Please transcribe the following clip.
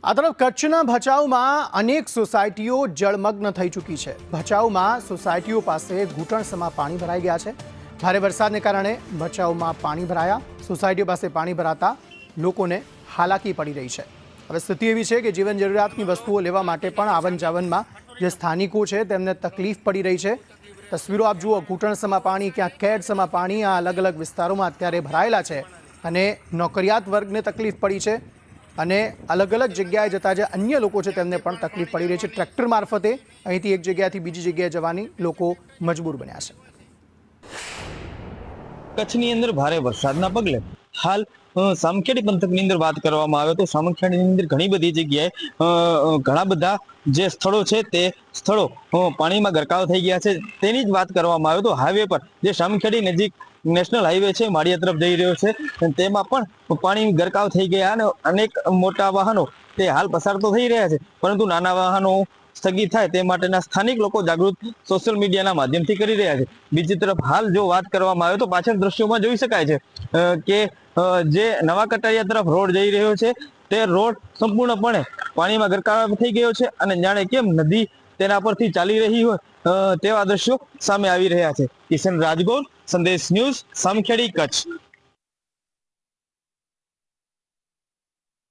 આ તરફ કચ્છના ભચાઉમાં અનેક સોસાયટીઓ જળમગ્ન થઈ ચૂકી છે। ભચાઉમાં સોસાયટીઓ પાસે ઘૂંટણસમાં પાણી ભરાઈ ગયા છે। ભારે વરસાદને કારણે ભચાઉમાં પાણી ભરાયા। સોસાયટીઓ પાસે પાણી ભરાતા લોકોને હાલાકી પડી રહી છે। હવે સ્થિતિ એવી છે કે જીવન જરૂરિયાતની વસ્તુઓ લેવા માટે પણ આવન જાવનમાં જે સ્થાનિકો છે તેમને તકલીફ પડી રહી છે। તસવીરો આપ જુઓ, ઘૂંટણસમાં પાણી, ક્યાંક કેડસમાં પાણી આ અલગ અલગ વિસ્તારોમાં અત્યારે ભરાયેલા છે અને નોકરિયાત વર્ગને તકલીફ પડી છે અને અલગ અલગ જગ્યાએ જતા જે અન્ય લોકો છે તેમને પણ તકલીફ પડી રહી છે। ટ્રેક્ટર મારફતે અહીંથી એક જગ્યાએથી બીજી જગ્યાએ જવાની લોકો મજબૂર બન્યા છે। કચ્છની અંદર ભારે વરસાદના પગલે હાલ સામખિયાળી પંથકની અંદર વાત કરવામાં આવે તો સામખિયાળીની અંદર ઘણી બધી જગ્યાએ ઘણા બધા જે સ્થળો છે તે સ્થળો પાણીમાં ગરકાવ થઈ ગયા છે। તેની જ વાત કરવામાં આવે તો હાઈવે પર જે સામખિયાળી નજીક નેશનલ હાઈવે છે માળિયા તરફ જઈ રહ્યો છે તેમાં પણ પાણી ગરકાવ થઈ ગયા અને અનેક મોટા વાહનો તે હાલ પસાર તો થઈ રહ્યા છે, પરંતુ નાના વાહનો સ્થગિત થાય તે માટેના સ્થાનિક લોકો જાગૃત સોશિયલ મીડિયાના માધ્યમથી કરી રહ્યા છે। બીજી તરફ હાલ જો વાત કરવામાં આવે તો પાછળ દ્રશ્યોમાં જોઈ શકાય છે કે જે નવા કટારિયા તરફ રોડ જઈ રહ્યો છે તે રોડ સંપૂર્ણપણે પાણીમાં ગરકાવ થઈ ગયો છે અને જાણે કેમ નદી તેના પરથી ચાલી રહી હોય તેવા દ્રશ્યો સામે આવી રહ્યા છે। કિશન રાજગોર, સંદેશ ન્યૂઝ, સામખિયાળી, કચ્છ।